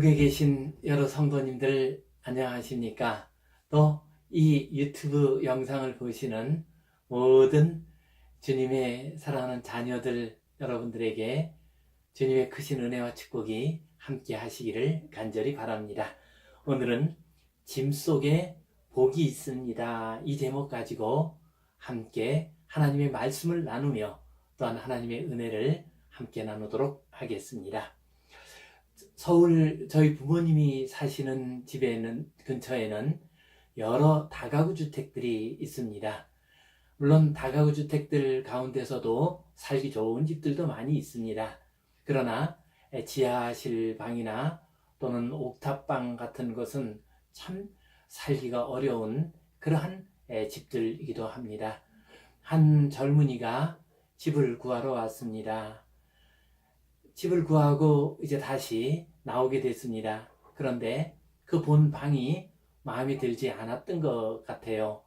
전국에 계신 여러 성도님들 안녕하십니까? 또 이 유튜브 영상을 보시는 모든 주님의 사랑하는 자녀들 여러분들에게 주님의 크신 은혜와 축복이 함께 하시기를 간절히 바랍니다. 오늘은 짐 속에 복이 있습니다. 이 제목 가지고 함께 하나님의 말씀을 나누며 또한 하나님의 은혜를 함께 나누도록 하겠습니다. 서울 저희 부모님이 사시는 집에는 근처에는 여러 다가구 주택들이 있습니다. 물론 다가구 주택들 가운데서도 살기 좋은 집들도 많이 있습니다. 그러나 지하실 방이나 또는 옥탑방 같은 것은 참 살기가 어려운 그러한 집들이기도 합니다. 한 젊은이가 집을 구하러 왔습니다. 집을 구하고 이제 다시 나오게 됐습니다. 그런데 그 본 방이 마음에 들지 않았던 것 같아요.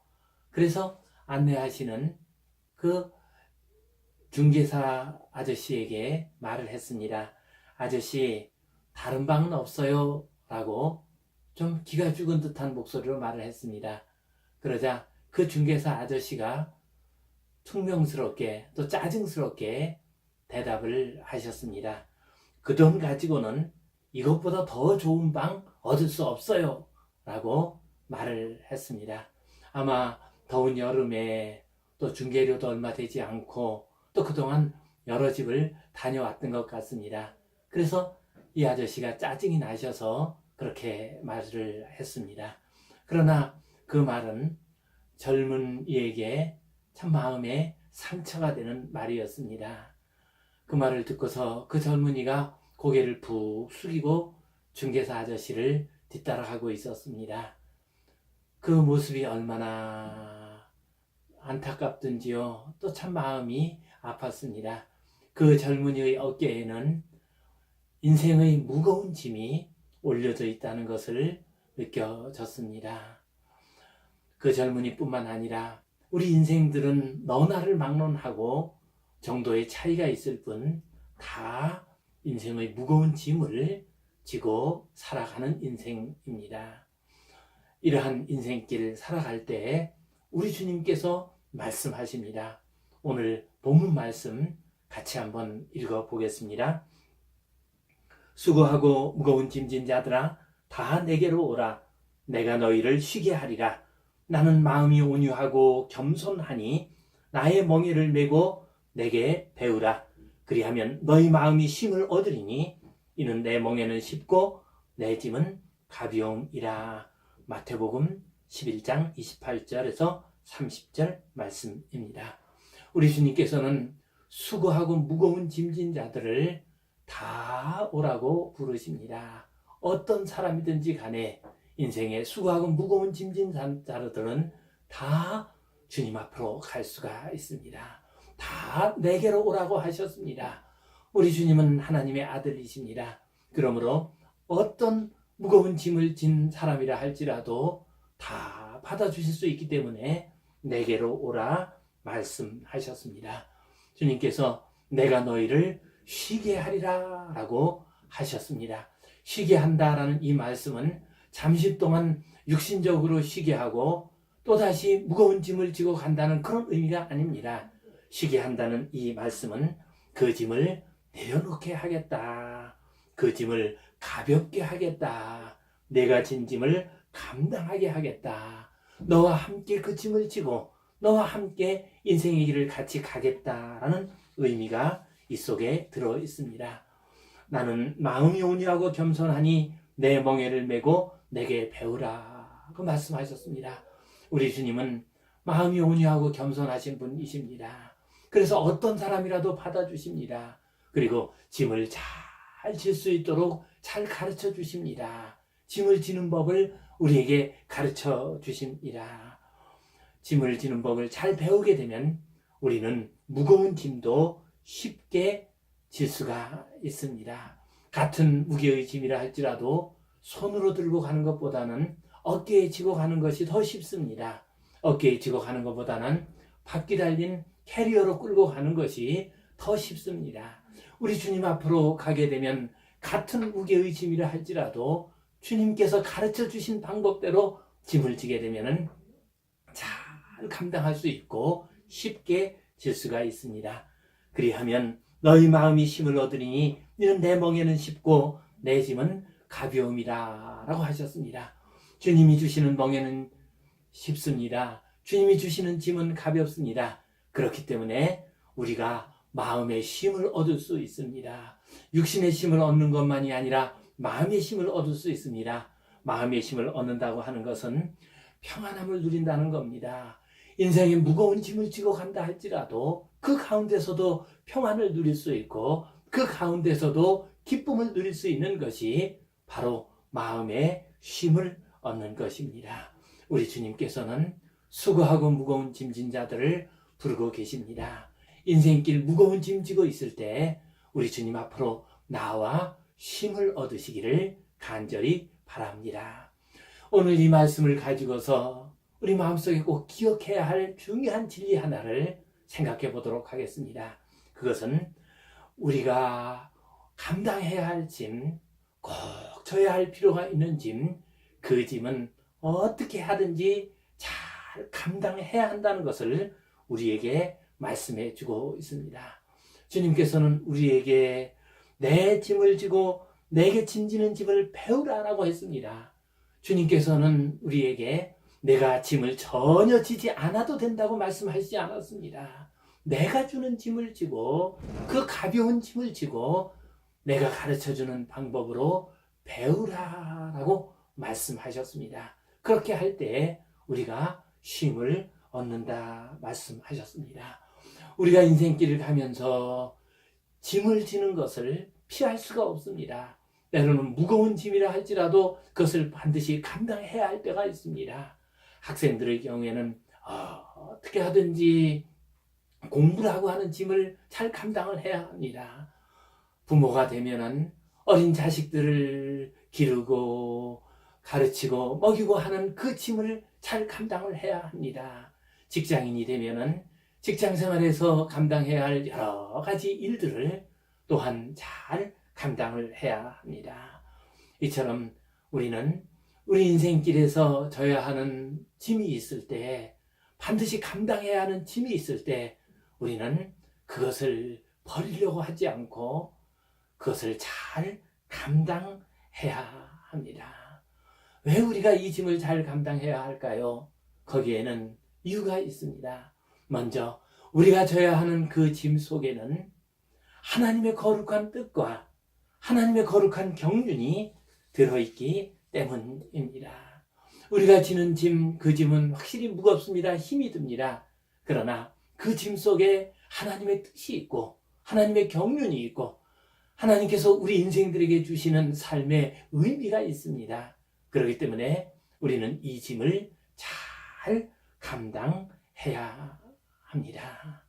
그래서 안내하시는 그 중개사 아저씨에게 말을 했습니다. 아저씨, 다른 방은 없어요? 라고 좀 기가 죽은 듯한 목소리로 말을 했습니다. 그러자 그 중개사 아저씨가 퉁명스럽게 또 짜증스럽게 대답을 하셨습니다. 그 돈 가지고는 이것보다 더 좋은 방 얻을 수 없어요 라고 말을 했습니다. 아마 더운 여름에 또 중개료도 얼마 되지 않고 또 그동안 여러 집을 다녀왔던 것 같습니다. 그래서 이 아저씨가 짜증이 나셔서 그렇게 말을 했습니다. 그러나 그 말은 젊은 이에게 참 마음에 상처가 되는 말이었습니다. 그 말을 듣고서 그 젊은이가 고개를 푹 숙이고 중개사 아저씨를 뒤따라가고 있었습니다. 그 모습이 얼마나 안타깝든지요. 또 참 마음이 아팠습니다. 그 젊은이의 어깨에는 인생의 무거운 짐이 올려져 있다는 것을 느껴졌습니다. 그 젊은이뿐만 아니라 우리 인생들은 너나를 막론하고 정도의 차이가 있을 뿐 다 인생의 무거운 짐을 지고 살아가는 인생입니다. 이러한 인생길 살아갈 때 우리 주님께서 말씀하십니다. 오늘 본문 말씀 같이 한번 읽어보겠습니다. 수고하고 무거운 짐진 자들아 다 내게로 오라. 내가 너희를 쉬게 하리라. 나는 마음이 온유하고 겸손하니 나의 멍에를 메고 내게 배우라. 그리하면 너희 마음이 쉼을 얻으리니 이는 내 멍에는 쉽고 내 짐은 가벼움이라. 마태복음 11장 28절에서 30절 말씀입니다. 우리 주님께서는 수고하고 무거운 짐진 자들을 다 오라고 부르십니다. 어떤 사람이든지 간에 인생에 수고하고 무거운 짐진 자들은 다 주님 앞으로 갈 수가 있습니다. 다 내게로 오라고 하셨습니다. 우리 주님은 하나님의 아들이십니다. 그러므로 어떤 무거운 짐을 진 사람이라 할지라도 다 받아주실 수 있기 때문에 내게로 오라 말씀하셨습니다. 주님께서 내가 너희를 쉬게 하리라 라고 하셨습니다. 쉬게 한다라는 이 말씀은 잠시 동안 육신적으로 쉬게 하고 또다시 무거운 짐을 지고 간다는 그런 의미가 아닙니다. 쉬게 한다는 이 말씀은 그 짐을 내려놓게 하겠다. 그 짐을 가볍게 하겠다. 내가 진 짐을 감당하게 하겠다. 너와 함께 그 짐을 지고 너와 함께 인생의 길을 같이 가겠다라는 의미가 이 속에 들어 있습니다. 나는 마음이 온유하고 겸손하니 내 멍에를 메고 내게 배우라. 그 말씀하셨습니다. 우리 주님은 마음이 온유하고 겸손하신 분이십니다. 그래서 어떤 사람이라도 받아주십니다. 그리고 짐을 잘 질 수 있도록 잘 가르쳐 주십니다. 짐을 지는 법을 우리에게 가르쳐 주십니다. 짐을 지는 법을 잘 배우게 되면 우리는 무거운 짐도 쉽게 질 수가 있습니다. 같은 무게의 짐이라 할지라도 손으로 들고 가는 것보다는 어깨에 지고 가는 것이 더 쉽습니다. 어깨에 지고 가는 것보다는 바퀴 달린 캐리어로 끌고 가는 것이 더 쉽습니다. 우리 주님 앞으로 가게 되면 같은 무게의 짐이라 할지라도 주님께서 가르쳐 주신 방법대로 짐을 지게 되면은 잘 감당할 수 있고 쉽게 질 수가 있습니다. 그리하면 너희 마음이 힘을 얻으리니 이는 내 멍에는 쉽고 내 짐은 가벼움이라 라고 하셨습니다. 주님이 주시는 멍에는 쉽습니다. 주님이 주시는 짐은 가볍습니다. 그렇기 때문에 우리가 마음의 힘을 얻을 수 있습니다. 육신의 힘을 얻는 것만이 아니라 마음의 힘을 얻을 수 있습니다. 마음의 힘을 얻는다고 하는 것은 평안함을 누린다는 겁니다. 인생에 무거운 짐을 지고 간다 할지라도 그 가운데서도 평안을 누릴 수 있고 그 가운데서도 기쁨을 누릴 수 있는 것이 바로 마음의 쉼을 얻는 것입니다. 우리 주님께서는 수고하고 무거운 짐진 자들을 부르고 계십니다. 인생길 무거운 짐 지고 있을 때 우리 주님 앞으로 나와 쉼을 얻으시기를 간절히 바랍니다. 오늘 이 말씀을 가지고서 우리 마음속에 꼭 기억해야 할 중요한 진리 하나를 생각해 보도록 하겠습니다. 그것은 우리가 감당해야 할 짐, 꼭 져야 할 필요가 있는 짐, 그 짐은 어떻게 하든지 잘 감당해야 한다는 것을 우리에게 말씀해 주고 있습니다. 주님께서는 우리에게 내 짐을 지고 내게 짐지는 짐을 배우라라고 했습니다. 주님께서는 우리에게 내가 짐을 전혀 지지 않아도 된다고 말씀하시지 않았습니다. 내가 주는 짐을 지고 그 가벼운 짐을 지고 내가 가르쳐주는 방법으로 배우라라고 말씀하셨습니다. 그렇게 할 때 우리가 쉼을 얻는다 말씀하셨습니다. 우리가 인생길을 가면서 짐을 지는 것을 피할 수가 없습니다. 때로는 무거운 짐이라 할지라도 그것을 반드시 감당해야 할 때가 있습니다. 학생들의 경우에는 어떻게 하든지 공부를 하고 하는 짐을 잘 감당을 해야 합니다. 부모가 되면은 어린 자식들을 기르고 가르치고 먹이고 하는 그 짐을 잘 감당을 해야 합니다. 직장인이 되면은 직장 생활에서 감당해야 할 여러 가지 일들을 또한 잘 감당을 해야 합니다. 이처럼 우리는 우리 인생길에서 져야 하는 짐이 있을 때, 반드시 감당해야 하는 짐이 있을 때 우리는 그것을 버리려고 하지 않고 그것을 잘 감당해야 합니다. 왜 우리가 이 짐을 잘 감당해야 할까요? 거기에는 이유가 있습니다. 먼저 우리가 져야 하는 그 짐 속에는 하나님의 거룩한 뜻과 하나님의 거룩한 경륜이 들어있기 때문입니다. 우리가 지는 짐, 그 짐은 확실히 무겁습니다. 힘이 듭니다. 그러나 그 짐 속에 하나님의 뜻이 있고 하나님의 경륜이 있고 하나님께서 우리 인생들에게 주시는 삶의 의미가 있습니다. 그렇기 때문에 우리는 이 짐을 잘 감당해야 합니다.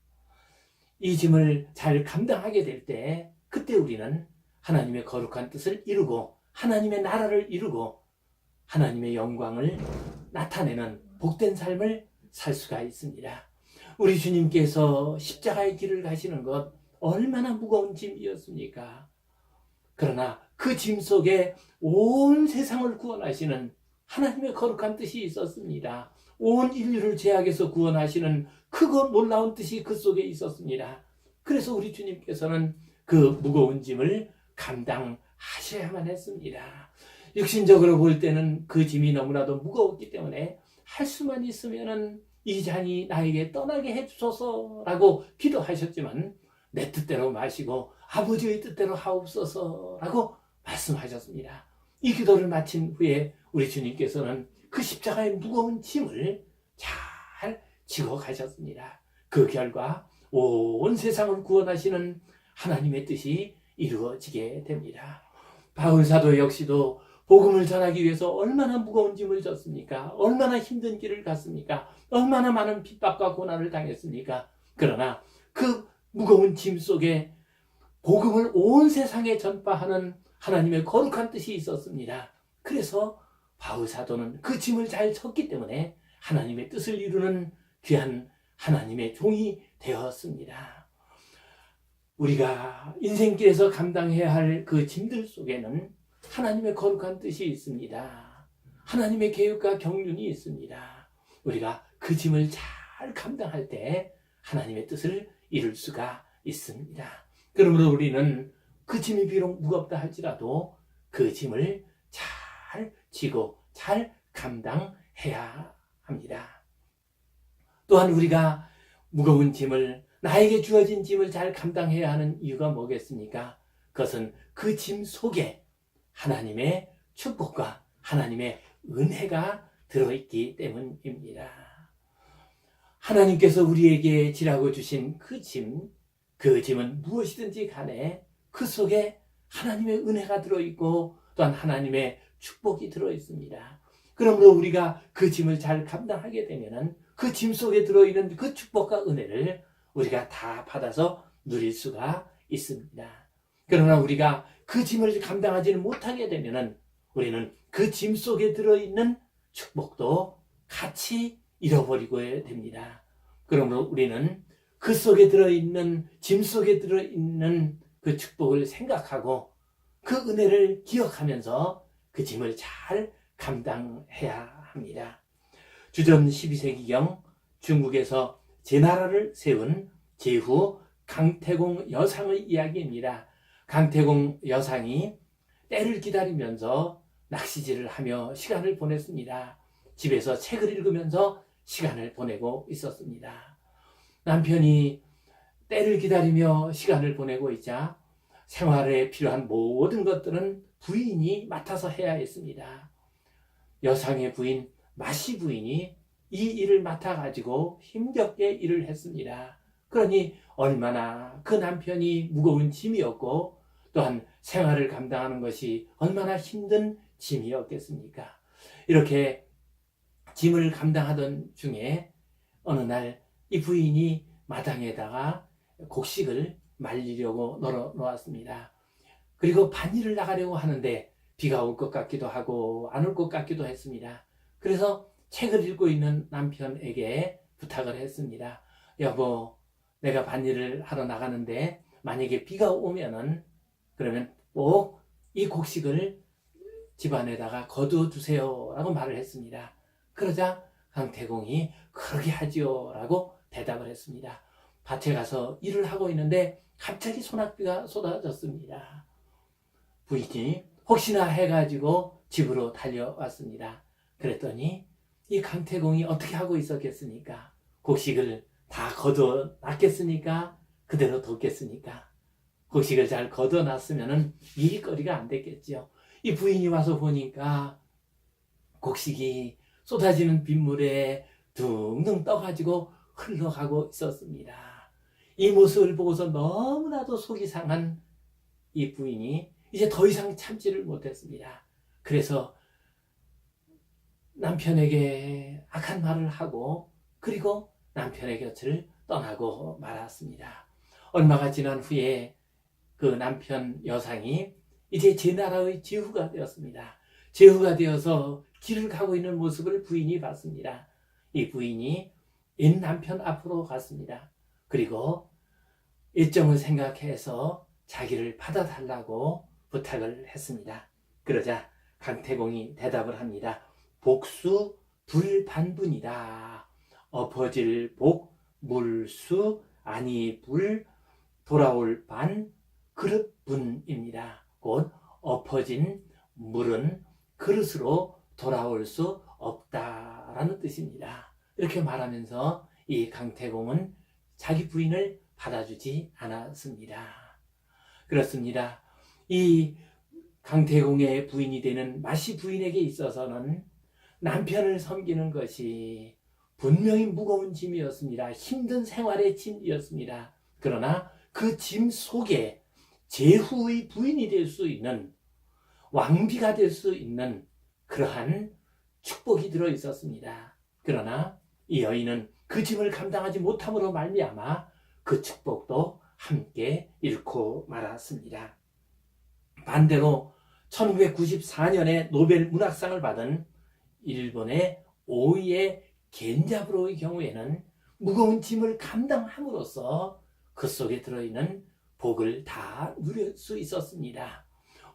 이 짐을 잘 감당하게 될 때 그때 우리는 하나님의 거룩한 뜻을 이루고 하나님의 나라를 이루고 하나님의 영광을 나타내는 복된 삶을 살 수가 있습니다. 우리 주님께서 십자가의 길을 가시는 것 얼마나 무거운 짐이었습니까? 그러나 그 짐 속에 온 세상을 구원하시는 하나님의 거룩한 뜻이 있었습니다. 온 인류를 죄악에서 구원하시는 크고 놀라운 뜻이 그 속에 있었습니다. 그래서 우리 주님께서는 그 무거운 짐을 감당하셔야만 했습니다. 육신적으로 볼 때는 그 짐이 너무나도 무거웠기 때문에 할 수만 있으면은 이 잔이 나에게 떠나게 해주소서라고 기도하셨지만 내 뜻대로 마시고 아버지의 뜻대로 하옵소서라고 말씀하셨습니다. 이 기도를 마친 후에 우리 주님께서는 그 십자가의 무거운 짐을 잘 지고 가셨습니다. 그 결과 온 세상을 구원하시는 하나님의 뜻이 이루어지게 됩니다. 바울 사도 역시도 복음을 전하기 위해서 얼마나 무거운 짐을 졌습니까? 얼마나 힘든 길을 갔습니까? 얼마나 많은 핍박과 고난을 당했습니까? 그러나 그 무거운 짐 속에 복음을 온 세상에 전파하는 하나님의 거룩한 뜻이 있었습니다. 그래서 바울 사도는 그 짐을 잘 졌기 때문에 하나님의 뜻을 이루는 귀한 하나님의 종이 되었습니다. 우리가 인생길에서 감당해야 할 그 짐들 속에는 하나님의 거룩한 뜻이 있습니다. 하나님의 계획과 경륜이 있습니다. 우리가 그 짐을 잘 감당할 때 하나님의 뜻을 이룰 수가 있습니다. 그러므로 우리는 그 짐이 비록 무겁다 할지라도 그 짐을 잘 지고 잘 감당해야 합니다. 또한 우리가 무거운 짐을, 나에게 주어진 짐을 잘 감당해야 하는 이유가 뭐겠습니까? 그것은 그 짐 속에 하나님의 축복과 하나님의 은혜가 들어있기 때문입니다. 하나님께서 우리에게 지라고 주신 그 짐은 무엇이든지 간에 그 속에 하나님의 은혜가 들어있고 또한 하나님의 축복이 들어있습니다. 그러므로 우리가 그 짐을 잘 감당하게 되면 그 짐 속에 들어있는 그 축복과 은혜를 우리가 다 받아서 누릴 수가 있습니다. 그러나 우리가 그 짐을 감당하지는 못하게 되면 우리는 그 짐 속에 들어있는 축복도 같이 잃어버리고 됩니다. 그러므로 우리는 그 속에 들어있는, 짐 속에 들어있는 그 축복을 생각하고 그 은혜를 기억하면서 그 짐을 잘 감당해야 합니다. 주전 12세기경 중국에서 제나라를 세운 제후 강태공 여상의 이야기입니다. 강태공 여상이 때를 기다리면서 낚시질을 하며 시간을 보냈습니다. 집에서 책을 읽으면서 시간을 보내고 있었습니다. 남편이 때를 기다리며 시간을 보내고 있자 생활에 필요한 모든 것들은 부인이 맡아서 해야 했습니다. 여상의 부인 마시 부인이 이 일을 맡아가지고 힘겹게 일을 했습니다. 그러니 얼마나 그 남편이 무거운 짐이었고 또한 생활을 감당하는 것이 얼마나 힘든 짐이었겠습니까? 이렇게 짐을 감당하던 중에 어느 날 이 부인이 마당에다가 곡식을 말리려고 널어 놓았습니다. 그리고 밭일을 나가려고 하는데 비가 올 것 같기도 하고 안 올 것 같기도 했습니다. 그래서 책을 읽고 있는 남편에게 부탁을 했습니다. 여보, 내가 밭일을 하러 나가는데 만약에 비가 오면은 그러면 꼭 이 곡식을 집안에다가 거두어 주세요 라고 말을 했습니다. 그러자 강태공이 그러게 하지요 라고 대답을 했습니다. 밭에 가서 일을 하고 있는데 갑자기 소낙비가 쏟아졌습니다. 부인이 혹시나 해가지고 집으로 달려왔습니다. 그랬더니 이 강태공이 어떻게 하고 있었겠습니까? 곡식을 다 거둬 놨겠습니까? 그대로 뒀겠습니까? 곡식을 잘 거둬 놨으면 일거리가 안 됐겠죠. 이 부인이 와서 보니까 곡식이 쏟아지는 빗물에 둥둥 떠가지고 흘러가고 있었습니다. 이 모습을 보고서 너무나도 속이 상한 이 부인이 이제 더 이상 참지를 못했습니다. 그래서 남편에게 악한 말을 하고 그리고 남편의 곁을 떠나고 말았습니다. 얼마가 지난 후에 그 남편 여상이 이제 제나라의 제후가 되었습니다. 제후가 되어서 길을 가고 있는 모습을 부인이 봤습니다. 이 부인이 옛 남편 앞으로 갔습니다. 그리고 일정을 생각해서 자기를 받아달라고 부탁을 했습니다. 그러자 강태공이 대답을 합니다. 복수 불반분이다. 엎어질 복 물수 아니 불 돌아올 반 그릇분입니다. 곧 엎어진 물은 그릇으로 돌아올 수 없다라는 뜻입니다. 이렇게 말하면서 이 강태공은 자기 부인을 받아주지 않았습니다. 그렇습니다. 이 강태공의 부인이 되는 마시 부인에게 있어서는 남편을 섬기는 것이 분명히 무거운 짐이었습니다. 힘든 생활의 짐이었습니다. 그러나 그 짐 속에 제후의 부인이 될 수 있는, 왕비가 될 수 있는 그러한 축복이 들어 있었습니다. 그러나 이 여인은 그 짐을 감당하지 못함으로 말미암아 그 축복도 함께 잃고 말았습니다. 반대로 1994년에 노벨 문학상을 받은 일본의 오이에 겐자부로의 경우에는 무거운 짐을 감당함으로써 그 속에 들어있는 복을 다 누릴 수 있었습니다.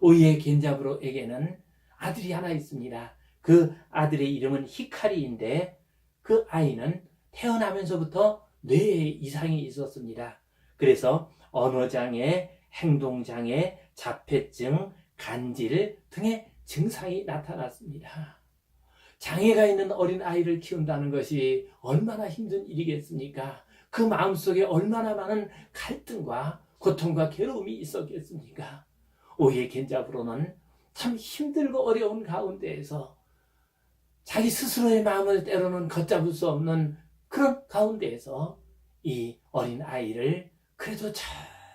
오이의 겐자브로에게는 아들이 하나 있습니다. 그 아들의 이름은 히카리인데 그 아이는 태어나면서부터 뇌에 이상이 있었습니다. 그래서 언어장애, 행동장애, 자폐증, 간질 등의 증상이 나타났습니다. 장애가 있는 어린 아이를 키운다는 것이 얼마나 힘든 일이겠습니까? 그 마음속에 얼마나 많은 갈등과 고통과 괴로움이 있었겠습니까? 오이의 겐자브로는 참 힘들고 어려운 가운데에서 자기 스스로의 마음을 때로는 걷잡을 수 없는 그런 가운데에서 이 어린 아이를 그래도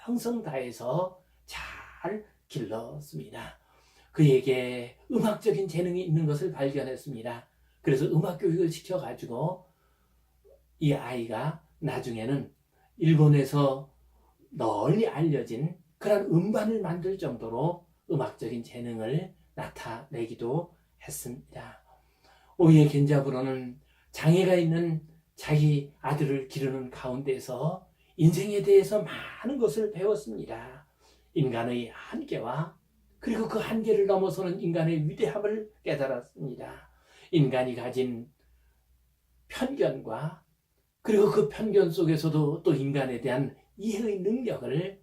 정성 다해서 잘 길렀습니다. 그에게 음악적인 재능이 있는 것을 발견했습니다. 그래서 음악 교육을 시켜가지고 이 아이가 나중에는 일본에서 널리 알려진 그런 음반을 만들 정도로 음악적인 재능을 나타내기도 했습니다. 오이의 겐자브로는 장애가 있는 자기 아들을 기르는 가운데서 인생에 대해서 많은 것을 배웠습니다. 인간의 한계와 그리고 그 한계를 넘어서는 인간의 위대함을 깨달았습니다. 인간이 가진 편견과 그리고 그 편견 속에서도 또 인간에 대한 이해의 능력을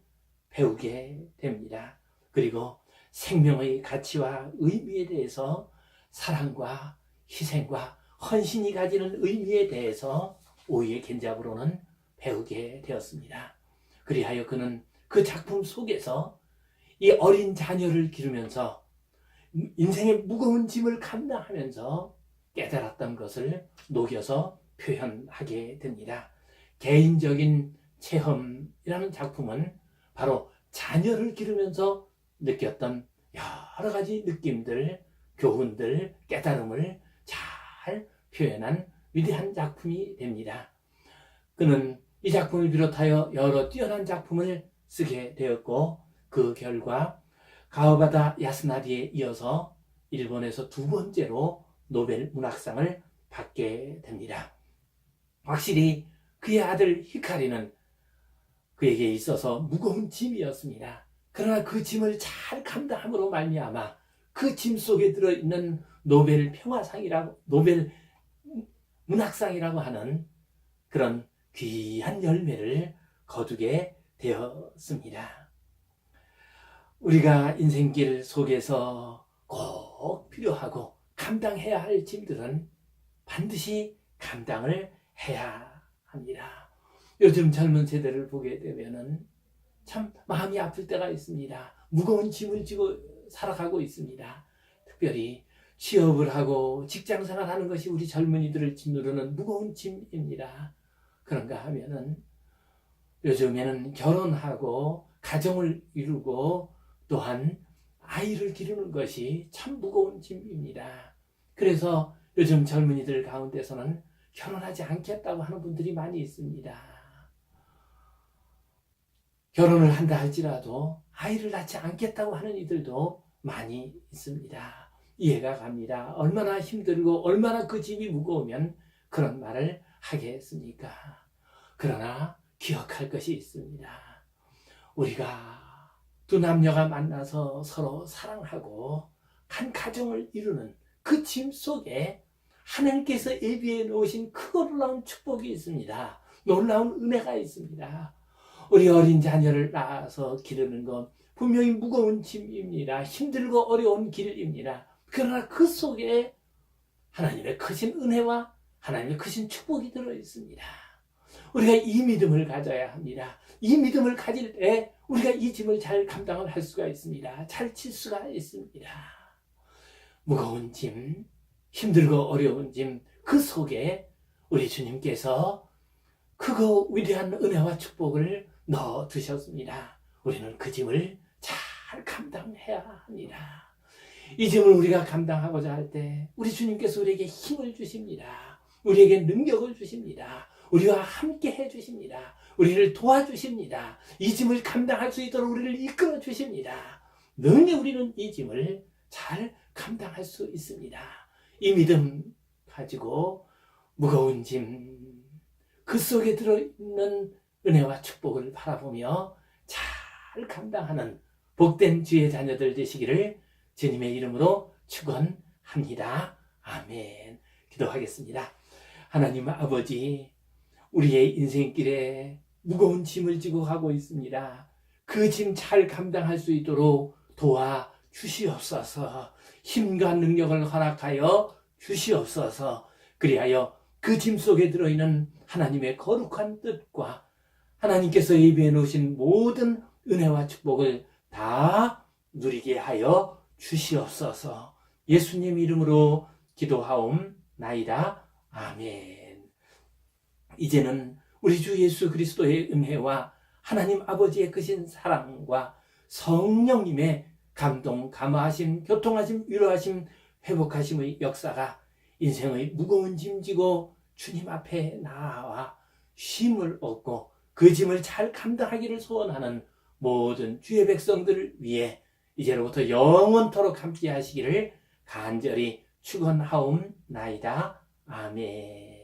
배우게 됩니다. 그리고 생명의 가치와 의미에 대해서 사랑과 희생과 헌신이 가지는 의미에 대해서 오이의 겐자브로는 배우게 되었습니다. 그리하여 그는 그 작품 속에서 이 어린 자녀를 기르면서 인생의 무거운 짐을 감당하면서 깨달았던 것을 녹여서 표현하게 됩니다. 개인적인 체험이라는 작품은 바로 자녀를 기르면서 느꼈던 여러 가지 느낌들, 교훈들, 깨달음을 잘 표현한 위대한 작품이 됩니다. 그는 이 작품을 비롯하여 여러 뛰어난 작품을 쓰게 되었고 그 결과 가와바다 야스나리에 이어서 일본에서 두 번째로 노벨 문학상을 받게 됩니다. 확실히 그의 아들 히카리는 그에게 있어서 무거운 짐이었습니다. 그러나 그 짐을 잘 감당함으로 말미암아 그 짐 속에 들어있는 노벨 평화상이라고, 노벨 문학상이라고 하는 그런 귀한 열매를 거두게 되었습니다. 우리가 인생길 속에서 꼭 필요하고 감당해야 할 짐들은 반드시 감당을 해야 합니다. 요즘 젊은 세대를 보게 되면은 참 마음이 아플 때가 있습니다. 무거운 짐을 지고 살아가고 있습니다. 특별히 취업을 하고 직장생활 하는 것이 우리 젊은이들을 짓누르는 무거운 짐입니다. 그런가 하면은 요즘에는 결혼하고 가정을 이루고 또한 아이를 기르는 것이 참 무거운 짐입니다. 그래서 요즘 젊은이들 가운데서는 결혼하지 않겠다고 하는 분들이 많이 있습니다. 결혼을 한다 할지라도 아이를 낳지 않겠다고 하는 이들도 많이 있습니다. 이해가 갑니다. 얼마나 힘들고 얼마나 그 짐이 무거우면 그런 말을 하겠습니까? 그러나 기억할 것이 있습니다. 우리가 두 남녀가 만나서 서로 사랑하고 한 가정을 이루는 그 짐 속에 하나님께서 예비해 놓으신 그 놀라운 축복이 있습니다. 놀라운 은혜가 있습니다. 우리 어린 자녀를 낳아서 기르는 건 분명히 무거운 짐입니다. 힘들고 어려운 길입니다. 그러나 그 속에 하나님의 크신 은혜와 하나님의 크신 축복이 들어있습니다. 우리가 이 믿음을 가져야 합니다. 이 믿음을 가질 때 우리가 이 짐을 잘 감당을 할 수가 있습니다. 잘 칠 수가 있습니다. 무거운 짐, 힘들고 어려운 짐, 그 속에 우리 주님께서 크고 위대한 은혜와 축복을 넣어 두셨습니다. 우리는 그 짐을 잘 감당해야 합니다. 이 짐을 우리가 감당하고자 할 때 우리 주님께서 우리에게 힘을 주십니다. 우리에게 능력을 주십니다. 우리와 함께 해주십니다. 우리를 도와주십니다. 이 짐을 감당할 수 있도록 우리를 이끌어 주십니다. 능히 우리는 이 짐을 잘 감당할 수 있습니다. 이 믿음 가지고 무거운 짐, 그 속에 들어있는 은혜와 축복을 바라보며 잘 잘 감당하는 복된 주의 자녀들 되시기를 주님의 이름으로 축원합니다. 아멘. 기도하겠습니다. 하나님 아버지, 우리의 인생길에 무거운 짐을 지고 가고 있습니다. 그 짐 잘 감당할 수 있도록 도와 주시옵소서. 힘과 능력을 허락하여 주시옵소서. 그리하여 그 짐 속에 들어있는 하나님의 거룩한 뜻과 하나님께서 예비해 놓으신 모든 은혜와 축복을 다 누리게 하여 주시옵소서. 예수님 이름으로 기도하옵나이다. 아멘. 이제는 우리 주 예수 그리스도의 은혜와 하나님 아버지의 크신 사랑과 성령님의 감동, 감화하심, 교통하심, 위로하심, 회복하심의 역사가 인생의 무거운 짐지고 주님 앞에 나와 쉼을 얻고 그 짐을 잘 감당하기를 소원하는 모든 주의 백성들을 위해 이제로부터 영원토록 함께 하시기를 간절히 축원하옵나이다. 아멘.